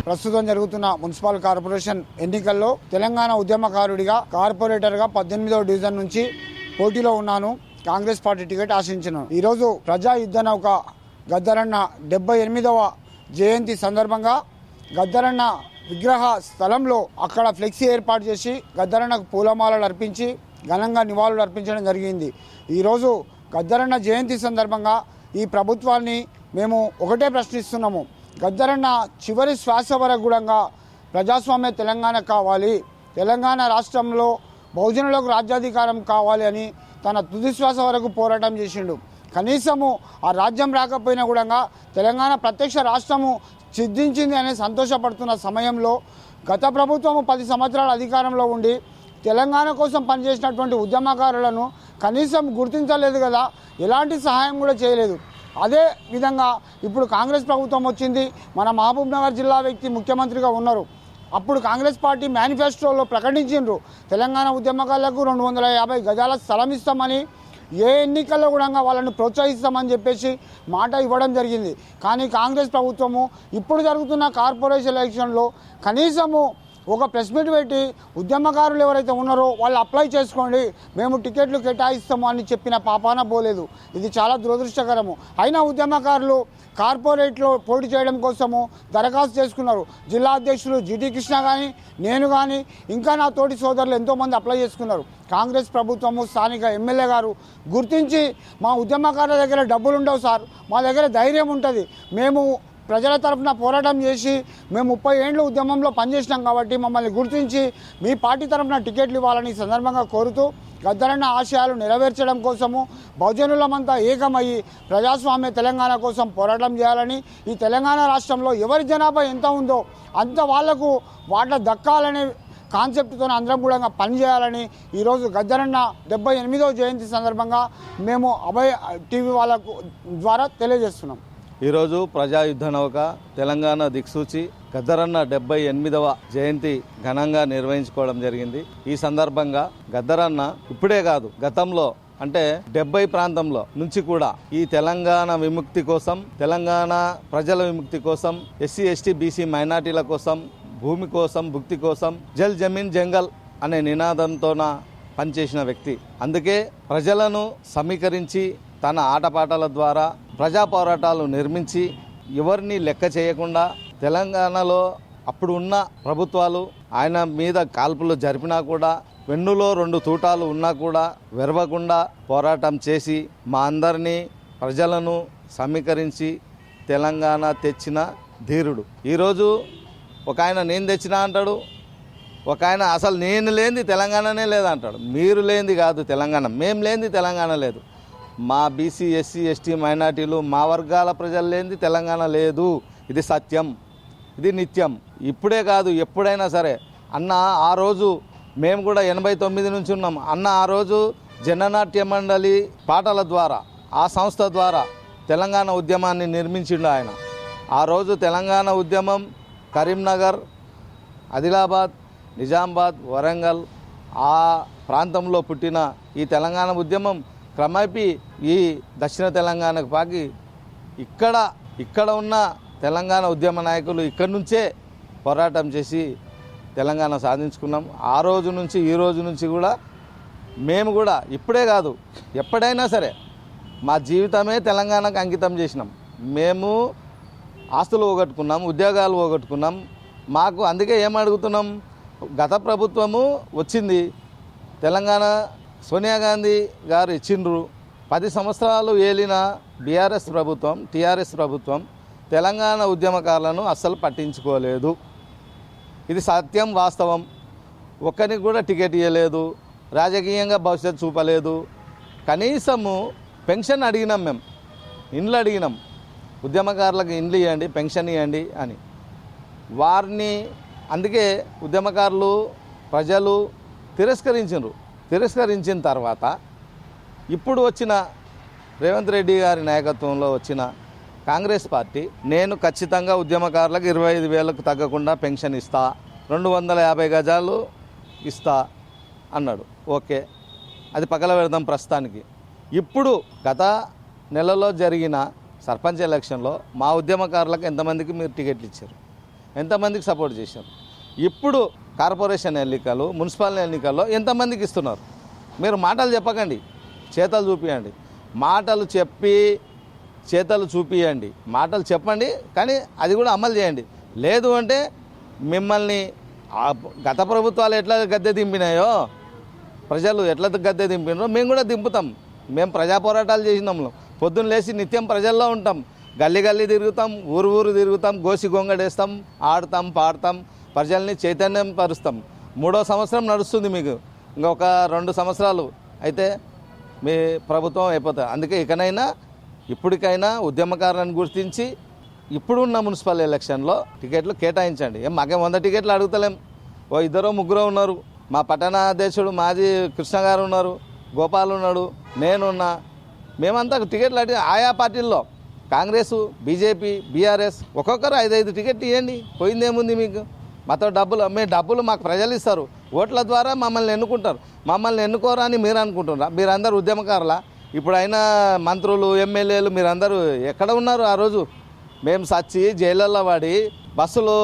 ప్రస్తుతం జరుగుతున్న municipal corporation ఎన్నికల్లో తెలంగాణ ఉద్యమకారుడిగా కార్పొరేటర్గా 18వ డివిజన్ నుంచి పోటీలో ఉన్నాను. కాంగ్రెస్ పార్టీ టికెట్ ఆశించాను. ఈరోజు ప్రజా యుద్ధ నౌక గద్దరన్న 78వ జయంతి సందర్భంగా గద్దరన్న విగ్రహ స్థలంలో అక్కడ ఫ్లెక్సీ ఏర్పాటు చేసి గద్దరన్నకు పూలమాలలు అర్పించి ఘనంగా నివాళులు అర్పించడం జరిగింది. ఈరోజు గద్దరన్న జయంతి సందర్భంగా ఈ ప్రభుత్వాన్ని మేము ఒకటే ప్రశ్నిస్తున్నాము. గద్దరన్న చివరి శ్వాస వరకు కూడా ప్రజాస్వామ్య తెలంగాణ కావాలి, తెలంగాణ రాష్ట్రంలో బహుజనులకు రాజ్యాధికారం కావాలి అని తన తుది శ్వాస వరకు పోరాటం చేసిండు. కనీసము ఆ రాజ్యం రాకపోయినా కూడా తెలంగాణ ప్రత్యక్ష రాష్ట్రము సిద్ధించింది అని సంతోషపడుతున్న సమయంలో గత ప్రభుత్వము 10 సంవత్సరాల అధికారంలో ఉండి తెలంగాణ కోసం పనిచేసినటువంటి ఉద్యమకారులను కనీసం గుర్తించలేదు కదా, ఎలాంటి సహాయం కూడా చేయలేదు. అదే విధంగా ఇప్పుడు కాంగ్రెస్ ప్రభుత్వం వచ్చింది. మన మహబూబ్ నగర్ జిల్లా వ్యక్తి ముఖ్యమంత్రిగా ఉన్నారు. అప్పుడు కాంగ్రెస్ పార్టీ మేనిఫెస్టోలో ప్రకటించిండ్రు తెలంగాణ ఉద్యమకారులకు 250 గజాల స్థలం ఇస్తామని, ఏ ఎన్నికల్లో కూడా వాళ్ళని ప్రోత్సహిస్తామని చెప్పేసి మాట ఇవ్వడం జరిగింది. కానీ కాంగ్రెస్ ప్రభుత్వము ఇప్పుడు జరుగుతున్న కార్పొరేషన్ ఎలక్షన్లో కనీసము ఒక ప్రెస్ మీట్ పెట్టి ఉద్యమకారులు ఎవరైతే ఉన్నారో వాళ్ళు అప్లై చేసుకోండి, మేము టికెట్లు కేటాయిస్తాము అని చెప్పిన పాపాన పోలేదు. ఇది చాలా దురదృష్టకరము. అయినా ఉద్యమకారులు కార్పొరేట్లో పోటీ చేయడం కోసము దరఖాస్తు చేసుకున్నారు. జిల్లా అధ్యక్షులు జిటి కృష్ణ కానీ, నేను కానీ, ఇంకా నా తోటి సోదరులు ఎంతోమంది అప్లై చేసుకున్నారు. కాంగ్రెస్ ప్రభుత్వము స్థానిక ఎమ్మెల్యే గారు గుర్తించి మా ఉద్యమకారుల దగ్గర డబ్బులు ఉండవు సార్, మా దగ్గర ధైర్యం ఉంటుంది, మేము ప్రజల తరఫున పోరాటం చేసి మేము 30 ఏళ్ళు ఉద్యమంలో పనిచేసినాం కాబట్టి మమ్మల్ని గుర్తించి మీ పార్టీ తరఫున టికెట్లు ఇవ్వాలని సందర్భంగా కోరుతూ గద్దరన్న ఆశయాలు నెరవేర్చడం కోసము బహుజనులమంతా ఏకమయ్యి ప్రజాస్వామ్య తెలంగాణ కోసం పోరాటం చేయాలని, ఈ తెలంగాణ రాష్ట్రంలో ఎవరి జనాభా ఎంత ఉందో అంత వాళ్లకు వాటా దక్కాలనే కాన్సెప్ట్తో అందరం కూడా పనిచేయాలని ఈరోజు గద్దరన్న 78వ జయంతి సందర్భంగా మేము అభయ టీవీ వాళ్ళకు ద్వారా తెలియజేస్తున్నాం. ఈరోజు ప్రజా యుద్ధ నౌక తెలంగాణ దిక్సూచి గద్దరన్న 78వ జయంతి ఘనంగా నిర్వహించుకోవడం జరిగింది. ఈ సందర్భంగా గద్దరన్న ఇప్పుడే కాదు, గతంలో అంటే 70 ప్రాంతంలో నుంచి కూడా ఈ తెలంగాణ విముక్తి కోసం, తెలంగాణ ప్రజల విముక్తి కోసం, ఎస్సీ ఎస్టీ బీసీ మైనార్టీల కోసం, భూమి కోసం, భుక్తి కోసం, జల్ జమీన్ జంగల్ అనే నినాదంతోన పనిచేసిన వ్యక్తి. అందుకే ప్రజలను సమీకరించి తన ఆటపాటల ద్వారా ప్రజా పోరాటాలు నిర్మించి ఎవరిని లెక్క చేయకుండా తెలంగాణలో అప్పుడు ఉన్న ప్రభుత్వాలు ఆయన మీద కాల్పులు జరిపినా కూడా, వెన్నులో 2 తూటాలు ఉన్నా కూడా వెరవకుండా పోరాటం చేసి మా అందరినీ ప్రజలను సమీకరించి తెలంగాణ తెచ్చిన ధీరుడు. ఈరోజు ఒక ఆయన నేను తెచ్చినా అంటాడు, ఒక ఆయన అసలు నేను లేనిది తెలంగాణనే లేదంటాడు. మీరు లేనిది కాదు తెలంగాణ, మేము లేనిది తెలంగాణ లేదు. మా బీసీ ఎస్సీ ఎస్టీ మైనార్టీలు మా వర్గాల ప్రజలు లేనిది తెలంగాణ లేదు. ఇది సత్యం, ఇది నిత్యం. ఇప్పుడే కాదు ఎప్పుడైనా సరే అన్న ఆ రోజు మేము కూడా 89 నుంచి ఉన్నాం. అన్న ఆ రోజు జననాట్య మండలి పాటల ద్వారా, ఆ సంస్థ ద్వారా తెలంగాణ ఉద్యమాన్ని నిర్మించిండు ఆయన. ఆ రోజు తెలంగాణ ఉద్యమం కరీంనగర్, ఆదిలాబాద్, నిజామాబాద్, వరంగల్ ఆ ప్రాంతంలో పుట్టిన ఈ తెలంగాణ ఉద్యమం క్రమేపీ ఈ దక్షిణ తెలంగాణకు పాకి ఇక్కడ ఉన్న తెలంగాణ ఉద్యమ నాయకులు ఇక్కడి నుంచే పోరాటం చేసి తెలంగాణ సాధించుకున్నాం. ఆ రోజు నుంచి ఈ రోజు నుంచి కూడా మేము కూడా ఇప్పుడే కాదు ఎప్పుడైనా సరే మా జీవితమే తెలంగాణకు అంకితం చేసినాం. మేము ఆస్తులు పోగొట్టుకున్నాం, ఉద్యోగాలు పోగొట్టుకున్నాం. మాకు అందుకే ఏమడుగుతున్నాం, గత ప్రభుత్వము వచ్చింది, తెలంగాణ సోనియా గాంధీ గారు ఇచ్చిండ్రు. 10 సంవత్సరాలు ఏలిన బీఆర్ఎస్ ప్రభుత్వం, టీఆర్ఎస్ ప్రభుత్వం తెలంగాణ ఉద్యమకారులను అస్సలు పట్టించుకోలేదు. ఇది సత్యం, వాస్తవం. ఒక్కరికి కూడా టికెట్ ఇవ్వలేదు, రాజకీయంగా భవిష్యత్తు చూపలేదు. కనీసము పెన్షన్ అడిగినాం, మేము ఇండ్లు అడిగినాం, ఉద్యమకారులకు ఇండ్లు ఇవ్వండి, పెన్షన్ ఇవ్వండి అని. వారిని అందుకే ఉద్యమకారులు ప్రజలు తిరస్కరించిన తర్వాత ఇప్పుడు వచ్చిన రేవంత్ రెడ్డి గారి నాయకత్వంలో వచ్చిన కాంగ్రెస్ పార్టీ నేను ఖచ్చితంగా ఉద్యమకారులకు 25,000కు తగ్గకుండా పెన్షన్ ఇస్తా, 250 గజాలు ఇస్తా అన్నాడు. ఓకే, అది పక్కన పెడదాం ప్రస్తుతానికి. ఇప్పుడు గత నెలలో జరిగిన సర్పంచ్ ఎలక్షన్లో మా ఉద్యమకారులకు ఎంతమందికి మీరు టికెట్లు ఇచ్చారు, ఎంతమందికి సపోర్ట్ చేశారు? ఇప్పుడు కార్పొరేషన్ ఎన్నికలు, మున్సిపల్ ఎన్నికల్లో ఎంతమందికి ఇస్తున్నారు? మీరు మాటలు చెప్పకండి, చేతలు చూపియండి. మాటలు చెప్పి చేతలు చూపియండి. మాటలు చెప్పండి, కానీ అది కూడా అమలు చేయండి. లేదు అంటే మిమ్మల్ని గత ప్రభుత్వాలు ఎట్లా గద్దె దింపినాయో, ప్రజలు ఎట్లా గద్దె దింపినారో మేము కూడా దింపుతాం. మేము ప్రజా పోరాటాలు చేసినాము. పొద్దున్న లేచి నిత్యం ప్రజల్లో ఉంటాం. గల్లీ గల్లీ తిరుగుతాం, ఊరు ఊరు తిరుగుతాం, గోసి గొంగడేస్తాం, ఆడతాం, పాడతాం, ప్రజల్ని చైతన్యం పరుస్తాం. 3వ సంవత్సరం నడుస్తుంది మీకు. ఇంకొక 2 సంవత్సరాలు అయితే మీ ప్రభుత్వం అయిపోతుంది. అందుకే ఇప్పటికైనా ఉద్యమకారులను గుర్తించి ఇప్పుడున్న మున్సిపల్ ఎలక్షన్లో టికెట్లు కేటాయించండి. మాకేం 100 టికెట్లు అడుగుతలేం. 2 3 ఉన్నారు. మా పట్టణ అధ్యక్షుడు మాజీ కృష్ణ గారు ఉన్నారు, గోపాల్ ఉన్నాడు, నేనున్నా. మేమంతా టికెట్లు అడిగి ఆయా పార్టీల్లో కాంగ్రెస్, బీజేపీ, బీఆర్ఎస్ ఒక్కొక్కరు 5 టికెట్లు ఇవ్వండి. పోయిందేముంది మీకు? మాతో డబ్బులు మాకు ప్రజలు ఇస్తారు. ఓట్ల ద్వారా మమ్మల్ని ఎన్నుకుంటారు. మమ్మల్ని ఎన్నుకోరా అని మీరు అనుకుంటున్నారా? మీరందరూ ఉద్యమకారులా? ఇప్పుడైనా మంత్రులు, ఎమ్మెల్యేలు మీరందరూ ఎక్కడ ఉన్నారు? ఆ రోజు మేము సచ్చి జైళ్ళల్లో పడి, బస్సులు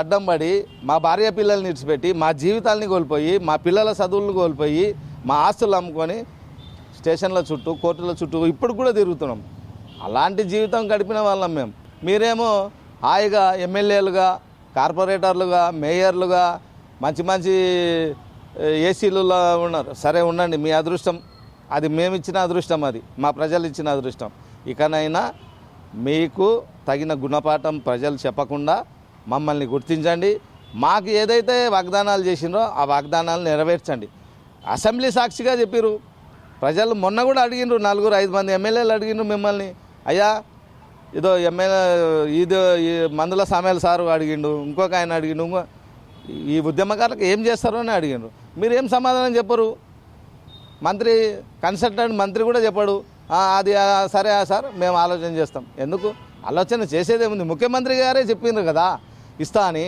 అడ్డం పడి, మా భార్య పిల్లల్ని విడిచిపెట్టి, మా జీవితాలని కోల్పోయి, మా పిల్లల చదువులను కోల్పోయి, మా ఆస్తులు అమ్ముకొని స్టేషన్ల చుట్టూ, కోర్టుల చుట్టూ ఇప్పుడు కూడా తిరుగుతున్నాం. అలాంటి జీవితం గడిపిన వాళ్ళం మేము. మీరేమో హాయిగా ఎమ్మెల్యేలుగా, కార్పొరేటర్లుగా, మేయర్లుగా, మంచి ఏసీలలో ఉన్నారు. సరే ఉండండి, మీ అదృష్టం అది. మేము ఇచ్చిన అదృష్టం అది, మా ప్రజలు ఇచ్చిన అదృష్టం. ఇకనైనా మీకు తగిన గుణపాఠం ప్రజలు చెప్పకుండా మమ్మల్ని గుర్తించండి. మాకు ఏదైతే వాగ్దానాలు చేసినో ఆ వాగ్దానాలు నెరవేర్చండి. అసెంబ్లీ సాక్షిగా చెప్పారు ప్రజలు. మొన్న కూడా అడిగినారు, 4-5 మంది ఎమ్మెల్యేలు అడిగినారు మిమ్మల్ని. అయ్యా ఇదో ఈ మందుల సామేల సారు అడిగిండు, ఇంకొక ఆయన అడిగిండు, ఈ ఉద్యమకారులకు ఏం చేస్తారో అని అడిగిండ్రు. మీరు ఏం సమాధానం చెప్పరు? కన్సల్టెంట్ మంత్రి కూడా చెప్పాడు, అది సరే సార్ మేము ఆలోచన చేస్తాం. ఎందుకు ఆలోచన చేసేదేముంది? ముఖ్యమంత్రి గారే చెప్పిండ్రు కదా ఇస్తా అని.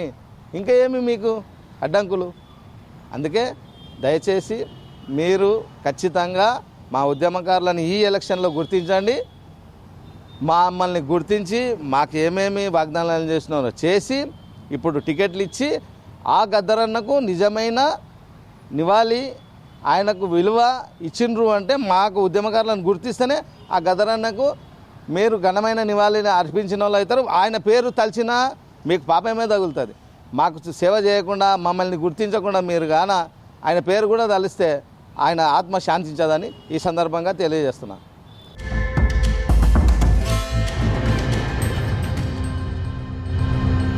ఇంకా ఏమి మీకు అడ్డంకులు? అందుకే దయచేసి మీరు ఖచ్చితంగా మా ఉద్యమకారులను ఈ ఎలక్షన్లో గుర్తించండి. మమ్మల్ని గుర్తించి మాకు ఏమేమి వాగ్దానాలు చేసినారో చేసి ఇప్పుడు టికెట్లు ఇచ్చి ఆ గద్దరన్నకు నిజమైన నివాళి, ఆయనకు విలువ ఇచ్చిండ్రు అంటే మాకు ఉద్యమకారులను గుర్తిస్తేనే ఆ గద్దరన్నకు మీరు ఘనమైన నివాళిని అర్పించిన వాళ్ళు అవుతారు. ఆయన పేరు తలిచినా మీకు పాపమే తగులుతుంది. మాకు సేవ చేయకుండా, మమ్మల్ని గుర్తించకుండా మీరు ఆయన పేరు కూడా తలిస్తే ఆయన ఆత్మ శాంతించదని ఈ సందర్భంగా తెలియజేస్తున్నాను.